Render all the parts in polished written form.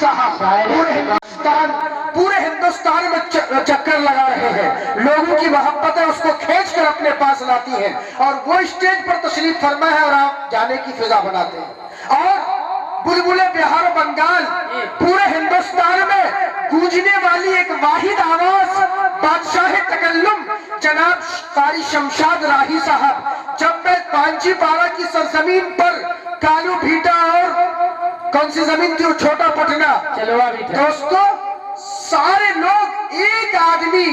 صاحب پورے ہندوستان میں چکر لگا رہے ہیں، لوگوں کی محبتیں اس کو کھینچ کر اپنے پاس لاتی ہیں اور وہ اسٹیج پر تشریف فرما ہے اور آپ جانے کی فضا بناتے ہیں۔ اور بلبلے بہار و بنگال پورے ہندوستان میں گونجنے والی ایک واحد آواز بادشاہ تکلم جناب قاری شمشاد راہی صاحب، جب میں پانچی پارا کی سرزمین پر کالو بھیٹا اور کون سی زمین تھی وہ چھوٹا پٹنا، دوستو سارے لوگ ایک آدمی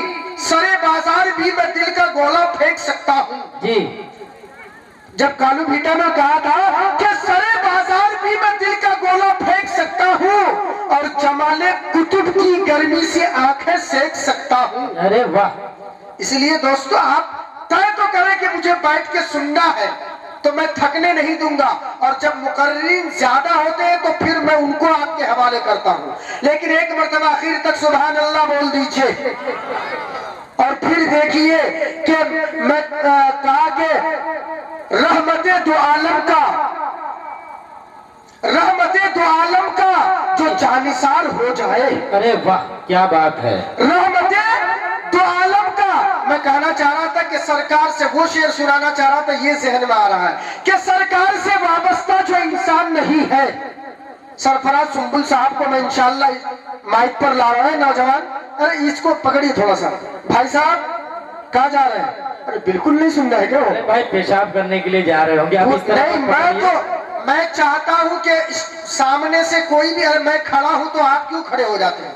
سرے بازار بھی میں دل کا گولا پھینک سکتا ہوں جی، جب کالو بھیٹا نے کہا تھا کہ سرے بازار بھی میں دل کا گولا پھینک سکتا ہوں اور جمال قطب کی گرمی سے آنکھیں سیک سکتا ہوں، ارے واہ، اس لیے دوستو آپ طے تو کریں کہ مجھے بیٹھ کے سننا ہے تو میں تھکنے نہیں دوں گا، اور جب مقررین زیادہ ہوتے ہیں تو پھر میں ان کو آپ کے حوالے کرتا ہوں، لیکن ایک مرتبہ آخر تک سبحان اللہ بول دیجئے اور پھر دیکھیے کہ میں کہا کہ رحمت دو عالم کا جو جانثار ہو جائے، ارے واہ کیا بات ہے، رحمت دو عالم کا، میں کہنا چاہ رہا تھا کہ سرکار سے وہ شعر سنانا چاہ رہا تھا، یہ ذہن میں آ رہا ہے کہ سرکار سے وابستہ جو انسان نہیں ہے، سرفراز سنبل صاحب کو میں انشاءاللہ مائک پر لا رہا ہے، نوجوان ارے اس کو پکڑیے تھوڑا سا، بھائی صاحب کہاں جا رہے ہیں؟ ارے بالکل نہیں سن رہے کیا ہو؟ بھائی پیشاب کرنے کے لیے جا رہے ہوں گے آپ، اس طرح نہیں، میں چاہتا ہوں کہ سامنے سے کوئی بھی، میں کھڑا ہوں تو آپ کیوں کھڑے ہو جاتے ہیں؟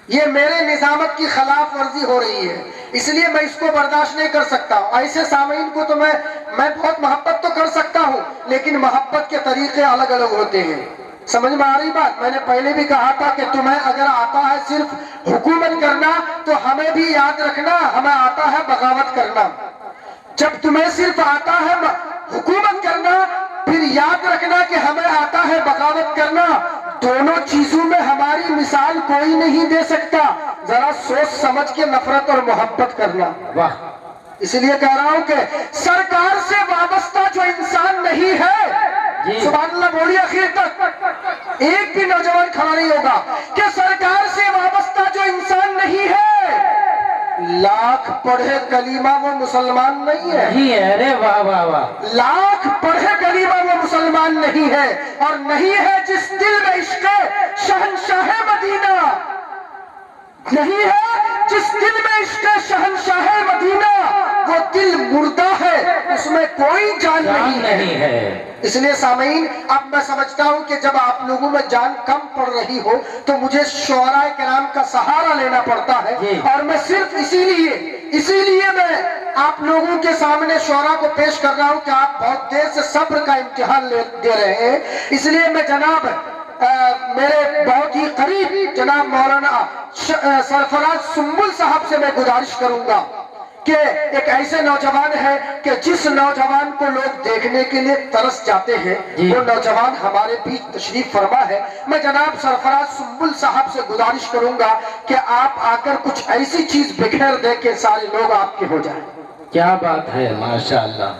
یہ میرے نظامت کی خلاف ورزی ہو رہی ہے، اس لیے میں اس کو برداشت نہیں کر سکتا۔ ایسے سامعین کو تو میں بہت محبت تو کر سکتا ہوں، لیکن محبت کے طریقے الگ الگ ہوتے ہیں، سمجھ میں آ رہی بات؟ میں نے پہلے بھی کہا تھا کہ تمہیں اگر آتا ہے صرف حکومت کرنا تو ہمیں بھی یاد رکھنا ہمیں آتا ہے بغاوت کرنا، جب تمہیں صرف آتا ہے حکومت کرنا پھر یاد رکھنا کہ ہمیں آتا ہے بغاوت کرنا، دونوں چیزوں میں ہماری مثال کوئی نہیں دے سکتا، ذرا سوچ سمجھ کے نفرت اور محبت کرنا۔ واہ، اس لیے کہہ رہا ہوں کہ سرکار سے وابستہ جو انسان نہیں ہے، سبحان اللہ بولیے آخر تک، ایک بھی نوجوان کھڑا نہیں ہوگا کہ سرکار سے وابستہ جو انسان نہیں ہے، لاکھ پڑھے کلمہ وہ مسلمان نہیں ہے، ارے واہ واہ واہ، لاکھ پڑھے کلمہ وہ مسلمان نہیں ہے، اور نہیں ہے جس دل میں عشق شہنشاہ مدینہ، نہیں ہے جس دل میں عشق شہنشاہ مدینہ، وہ دل مردہ ہے اس میں کوئی جان نہیں ہے۔ اس لیے سامعین اب میں سمجھتا ہوں کہ جب آپ لوگوں میں جان کم پڑ رہی ہو تو مجھے شعراء کرام کا سہارا لینا پڑتا ہے، اور میں صرف اسی لیے میں آپ لوگوں کے سامنے شعراء کو پیش کر رہا ہوں کہ آپ بہت دیر سے صبر کا امتحان دے رہے ہیں، اس لیے میں جناب میرے بہت ہی قریب جناب مولانا سرفراز سنبل صاحب سے میں گزارش کروں گا کہ ایک ایسے نوجوان ہے کہ جس نوجوان کو لوگ دیکھنے کے لیے ترس جاتے ہیں، وہ نوجوان ہمارے بیچ تشریف فرما ہے۔ میں جناب سرفراز سنبل صاحب سے گزارش کروں گا کہ آپ آ کر کچھ ایسی چیز بکھیر دیں کہ سارے لوگ آپ کے ہو جائیں۔ کیا بات ہے، ماشاءاللہ،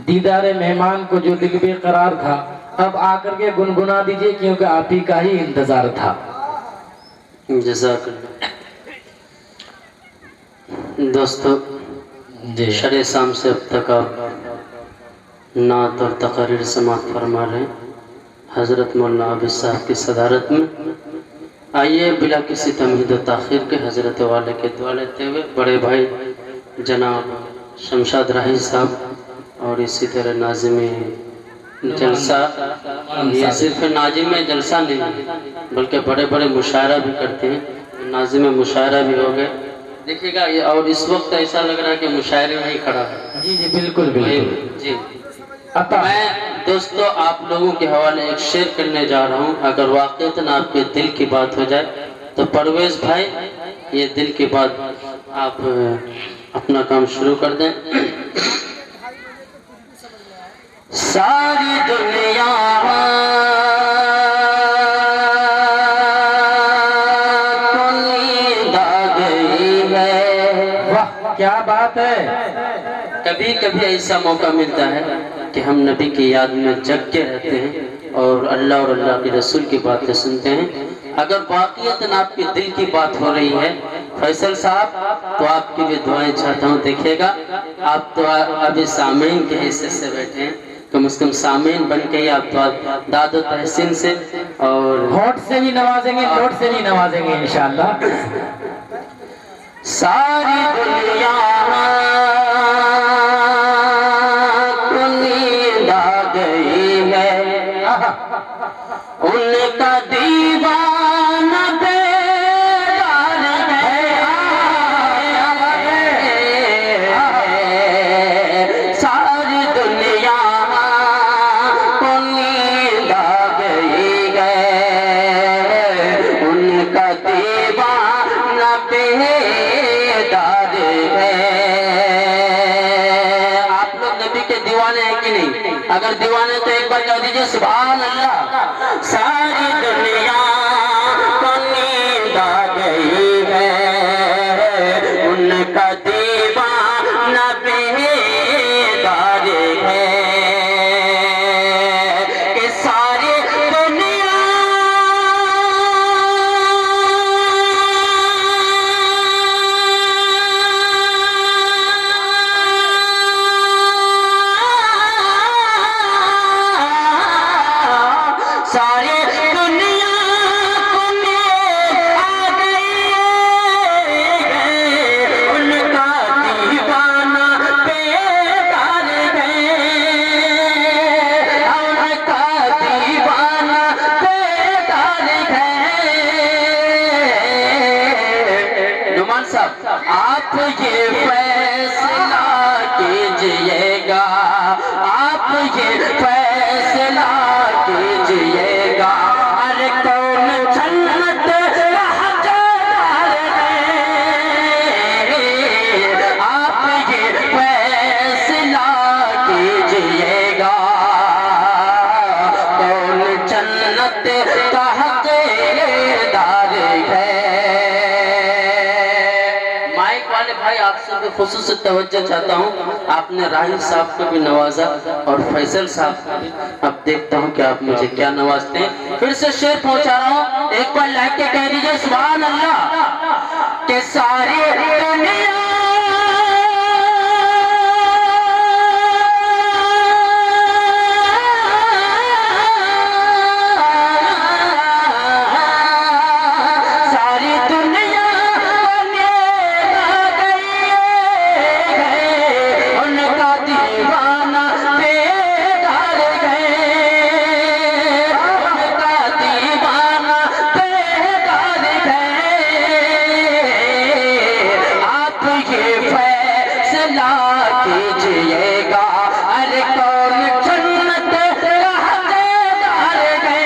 دیدار مہمان کو جو دل بے قرار تھا اب آ کر کے گنگنا دیجئے کیونکہ آپ ہی کا ہی انتظار تھا۔ جزاک اللہ۔ دوستو شرع شام سے اب تک آپ نعت اور تقاریر سماعت فرما رہے ہیں حضرت مولانا عابد صاحب کی صدارت میں۔ آئیے بلا کسی تمہید و تاخیر کے حضرت والے کے دعا لیتے ہوئے بڑے بھائی جناب شمشاد راہی صاحب اور اسی طرح ناظم جلسہ، یہ صرف ناظم جلسہ نہیں بلکہ بڑے بڑے مشاعرہ بھی کرتے ہیں، ناظم مشاعرہ بھی ہو گئے، دیکھیے گا، اور اس وقت ایسا لگ رہا ہے کہ مشاعرے میں ہی کھڑا ہے۔ جی بالکل بالکل جی، میں دوستو آپ لوگوں کے حوالے ایک شعر کرنے جا رہا ہوں، اگر واقعتاً آپ کے دل کی بات ہو جائے تو پرویز بھائی یہ دل کی بات آپ اپنا کام شروع کر دیں۔ ساری دنیا کو نیند آ گئی ہے، واہ کیا بات ہے، کبھی کبھی ایسا موقع ملتا ہے کہ ہم نبی کی یاد میں جگ کے رہتے ہیں اور اللہ اور اللہ کے رسول کی باتیں سنتے ہیں. اگر واقعتاً آپ کے دل کی بات ہو رہی ہے فیصل صاحب تو آپ کی بھی دعائیں چاہتا ہوں. دیکھیے گا آپ تو ابھی سامعین کے حصے سے بیٹھے ہیں، کم از کم سامعین بن کے ہی آپ داد و تحسین سے اور ہونٹ سے بھی نوازیں گے، نوٹ سے بھی نوازیں گے انشاءاللہ. ساری دنیا کو نیند آ گئی ہے، ان کا دیوانہ بیدار ہے. ساری دنیا کو نیند آ گئی ہے، ان کا دیوانہ بیدار ہے. آپ لوگ نبی کے دیوانے ہیں کہ نہیں؟ اگر دیوانے تو ایک بار کہہ دیجئے سبحان اللہ. ساری دنیا کو نیند آ گئی ہے، ان کا دیوانہ بیدار ہے. کہ ساری دنیا ساری دنیا کو نیند آ گئی ہے، ان کا دیوانہ بیدار ہے، ان کا دیوانہ بیدار ہے. نعمان صاحب آپ یہ فیصلہ کیجئے گا، آپ یہ فیصلہ کیجئے گا، ارے کون جنت کا حقدار ہے. آپ یہ فیصلہ کیجئے گا، کون جنت کا حقدار ہے. مائک والے بھائی آپ سے بھی خصوصی توجہ چاہتا ہوں. آپ نے راہیل صاحب کو بھی نوازا اور فیصل صاحب کو بھی. اب دیکھتا ہوں کہ آپ مجھے کیا نوازتے ہیں. پھر سے شعر پہنچا رہا ہوں، ایک بار لائک کے کہہ دیجئے سبحان اللہ. کہ ساری دنیا ساری دنیا کو نیند آ گئی ہے، ان کا دیوانہ بیدار ہے، ان کا دیوانہ بیدار ہے. آپ یہ فیصلہ کیجئے گا، ارے کون جنت کا حقدار ہے.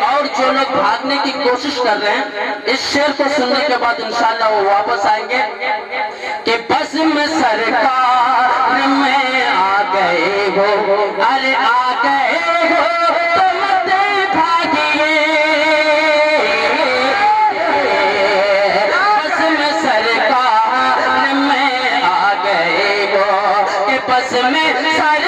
اور جو لوگ بھاگنے کی کوشش کر رہے ہیں اس شعر کو سننے کے بعد انشاءاللہ وہ واپس آئیں گے. کہ بس میں سرکار میں آ گئے ہو، ارے آ گئے ہو تو مت بھاگیے. بس میں سرکار میں آ گئے ہو، کہ بس میں سرکار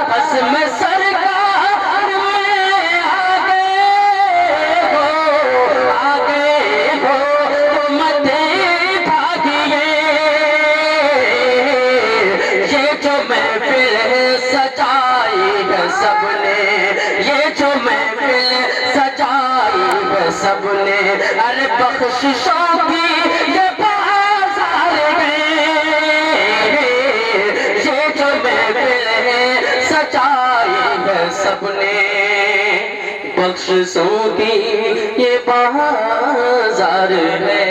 بس میں سرکار میں آ گئے ہو تو مت بھاگیے. یہ جو محفل سجائی ہے سب نے، یہ جو محفل سجائی ہے سب نے، ارے بخششوں کی یہ بازار ہے. یہ جو محفل سجائی ہے سب نے، بخششوں کی یہ بازار ہے.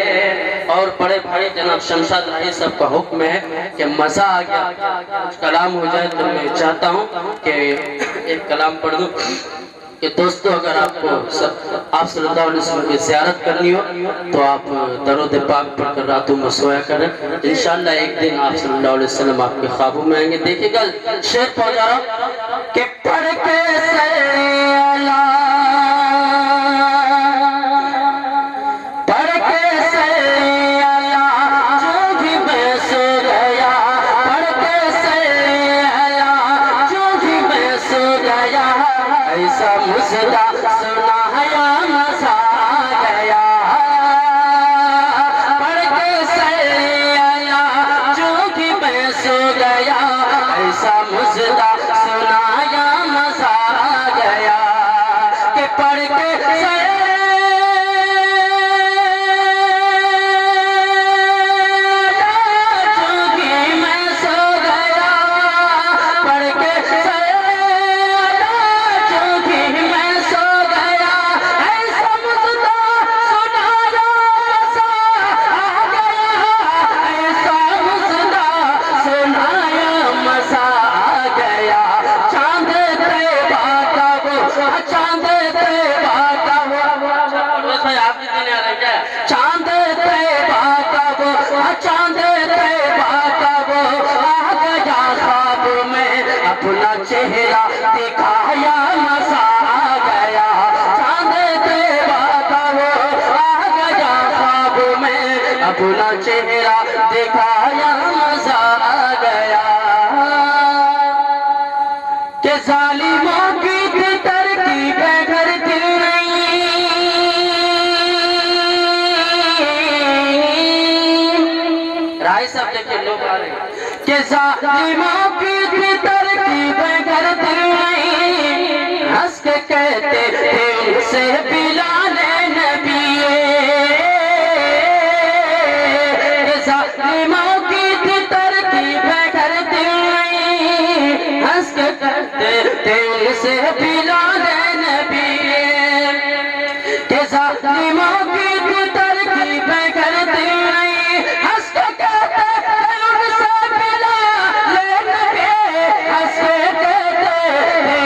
اور بڑے بھائی جناب شمشاد راہی صاحب کا حکم ہے کہ مزہ آ گیا کچھ کلام ہو جائے تو میں چاہتا ہوں کہ ایک کلام پڑھ دوں. کہ دوستو اگر آپ کو آپ صلی اللہ علیہ وسلم کی زیارت کرنی ہو تو آپ درود پاک پڑھ کر راتوں میں سویا کریں. انشاءاللہ ایک دن آپ صلی اللہ علیہ وسلم آپ کے خوابوں میں آئیں گے. دیکھیں گا شعر پہنچا رہا ہوں کہ پڑھ کے صلی اللہ ایسا مژدہ سنایا مزہ آ گیا پڑھ کے سر آیا چونکہ میں سو گیا ایسا مژدہ سنایا مزہ آ گیا کہ پڑھ کے سر اپنا چہرہ دکھایا مزہ آ گیا چاند دیوا کا وہ آ گیا خواب میں اپنا چہرہ دکھایا مزہ آ گیا کہ ظالموں کی بھی ترکیبیں گھر دل نہیں رائے صاحب دیکھیں لوگ آ رہے ہیں کہ ظالموں کی بھی ترکیبیں گھر دل نہیں ہنس کے کہتے تھے ان سے بلال نبی کہ ظالموں کی بھی ترکیبیں گھر دل نہیں ہنس کے کہتے تھے ان سے بلال نبی کہ ظالموں کی بھی ترکیبیں گھر دل نہیں ہنس کے کہتے تھے ان سے بلال نبی ہنس کے کہتے تھے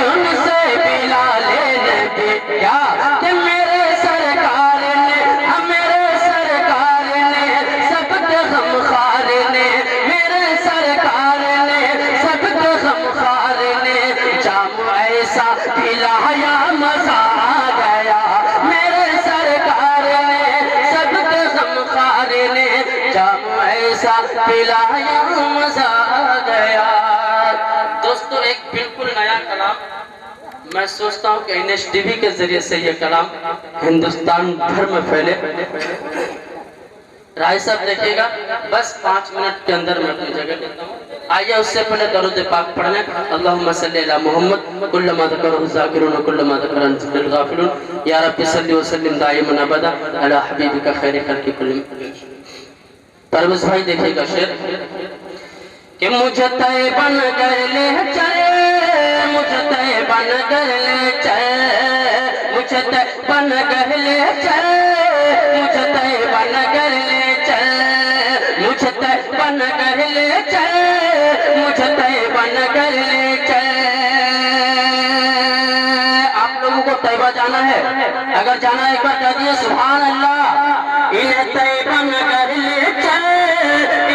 ان سے بلال نبی کیا کہ میرے سرکار نے میرے سرکار نے سب کے غمخوار نے میرے سرکار نے سب کے غمخوار نے جام ایسا پلایا مزہ آ گیا میرے سرکار نے سب کے غمخوار نے جام ایسا پلایا مزہ آ گیا دوستو ایک بالکل نیا کلام میں سوچتا ہوں کہ انیش ٹی وی کے ذریعے سے یہ کلام ہندوستان بھر میں پھیلے رائے صاحب دیکھیے گا بس 5 منٹ کے اندر میں اپنی جگہ لیتا ہوں آئیے اس سے پہلے درود پاک پڑھنے اللہم صلی علی محمد کل ما ذکرہ الذاکرون کل ما ذکرہ الغافلون یا رب صلی وسلم دائما ابدا علی حبیبک خیر خلق کل پرویز بھائی دیکھیے گا شعر کہ مجھے تے بن کر لے چلے مجھے تے بن کر لے چلے مجھے تے بن کر لے چلے مجھے تے بن کر لے چلے مجھے تے بن کر لے چلے مجھے تے بن کر لے چلے آپ لوگوں کو طیبہ جانا ہے اگر جانا ہے ایک بار کہہ دیئے سبحان اللہ انہیں تے بن کر لے چلے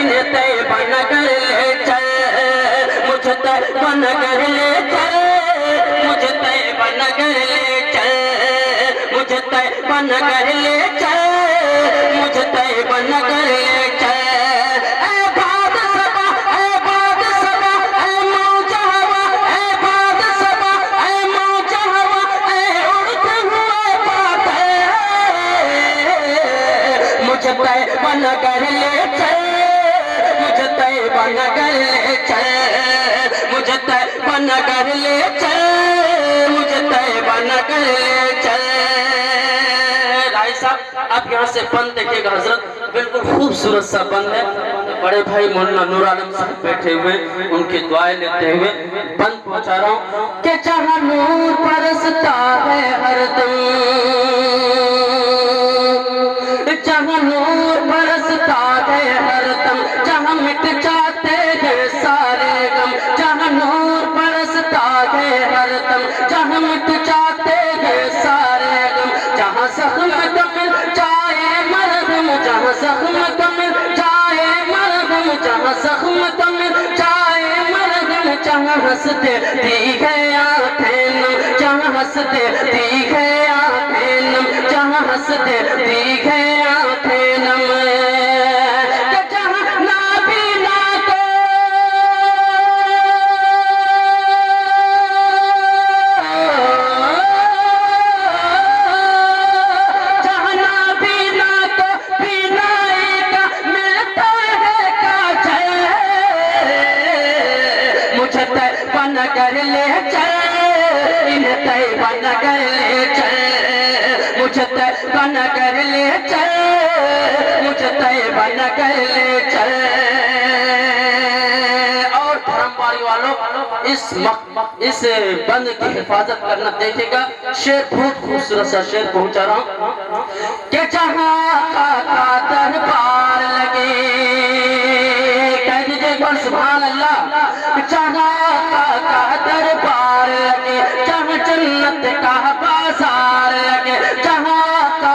انہیں تے بن کر لے چلے مجھے تے بن کر لے چلے مجھے تے بن کر لے چلے مجھے تے بن کر لے چلے مجھے تے بن کر لے چلے اے باد سبا اے باد سبا اے موج ہوا اے باد سبا اے موج ہوا اے اڑتے ہوئے باتیں مجھے تے بن کر لے چلے مجھے تے بن کر لے چلے مجھے تے بن کر لے چلے مجھے تے بن کر لے چلے رائے صاحب آپ یہاں سے بند دیکھئے گا حضرت بالکل خوبصورت سا بند ہے بڑے بھائی مولانا نور عالم صاحب بیٹھے ہوئے ان کی دعائیں لیتے ہوئے بند پہنچا رہا ہوں کہ جہاں نور برستا ہے ہر دم جہاں نور برستا ہے ہر دم جہاں مٹ جاتے ہیں سارے غم جہاں نور برستا ہے ہر دم جہاں مٹ جاتے ہیں سارے غم جہاں زخم کمل جائے مرہم جہاں زخم کمل جائے مرہم جہاں زخم کمل جائے مرہم جہاں ہنستے دی ہے آنکھیں نم جہاں ہنستے دی ہے آنکھیں نم جہاں ہنستے دی ہے آنکھیں نم کہ جہاں نابینا کو بنا کر لے چل مجھے طیبہ نگر لے چل مجھے طیبہ نگر لے چل اور دھرم باری والوں اس بند کی حفاظت کرنا دیکھے گا شعر بہت خوبصورت سا شعر پہنچا رہا ہوں کہ جہاں کا دربار لگے کہہ دیجئے ایک بار سبحان اللہ جہاں کا دربار لگے جہاں جنت کا بازار لگے جہاں کا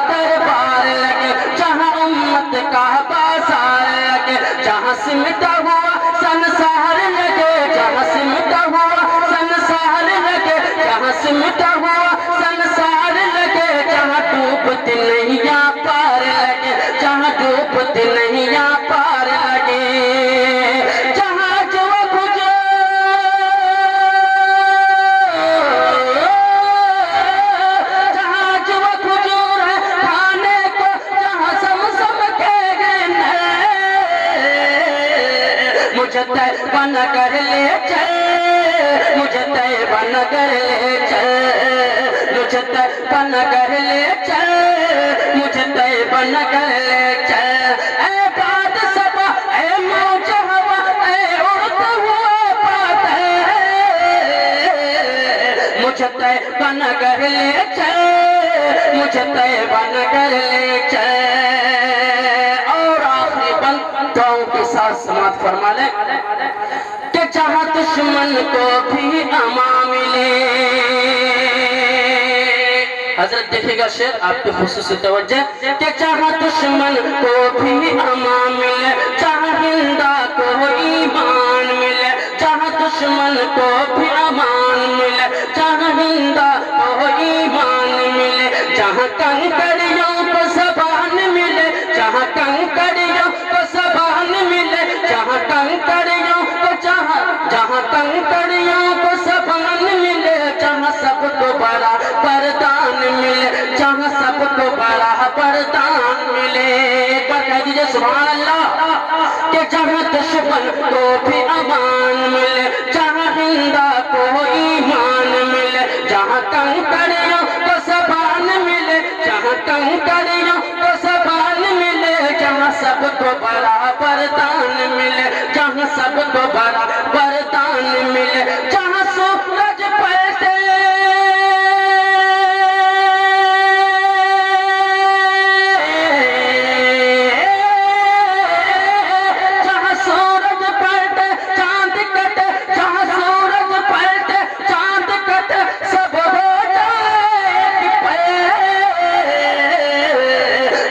دربار لگے جہاں امت کا بازار لگے جہاں سمٹا ہوا سنسار لگے جہاں سمٹا ہوا سنسار لگے جہاں سمٹا ہوا سنسار لگے جہاں ڈوبتے نہیں پار لگے جہاں ڈوبتے نہیں پار لگے جہاں جو کھجور ہے کھانے کو جہاں سم کے مجھے طیبہ نگر لے چل مجھے طیبہ نگر لے چل مجھے طیبہ نگر لے چل مجھے طیبہ نگر لے چل اے باد صبا اے موج ہوا اے اڑتے ہوئے بادل مجھے طیبہ نگر لے چل مجھے طیبہ نگر لے چل اور آخری بند دعاؤں کے ساتھ سماعت فرما لیں کہ جہاں دشمن کو بھی امان ملے حضرت دیکھے گا شعر آپ کے خصوصی توجہ کہ جہاں دشمن کو بھی امان ملے جہاں ہندا کو ایمان ملے جہاں دشمن کو بھی امان ملے جہاں ہندا کو ایمان ملے جہاں کنکریوں کو زبان ملے جہاں کنکریوں کو زبان ملے جہاں کنکریوں کو جہاں کنکریوں کو زبان ملے جہاں سب کو بڑا بردان ملے جہاں سب کو بڑا بردان ملے کہہ دیجئے سبحان اللہ کہ جہاں دشمن کو بھی امان ملے جہاں ہندا کو ایمان ملے جہاں کنکریوں کو زبان ملے جہاں کنکریوں کو زبان ملے جہاں سب کو بڑا بردان ملے جہاں سب کو بڑا بردان ملے جہاں سورج پلٹے جہاں سورج پلٹے چاند کٹے جہاں سورج پلٹے چاند کٹے سب ہو جائے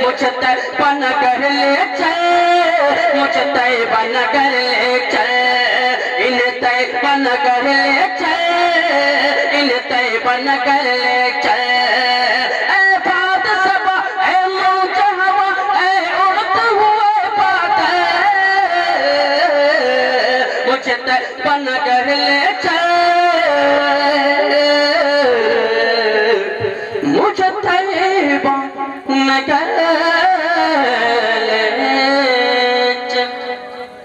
مجھے طیبہ نگر لے چل مجھے طیبہ نگر لے چل انہیں طیبہ نگر لے چل انہیں طیبہ نگر لے چل اے باد صبا اے موج ہوا اے اڑتے ہوئے بادل مجھے طیبہ نگر لے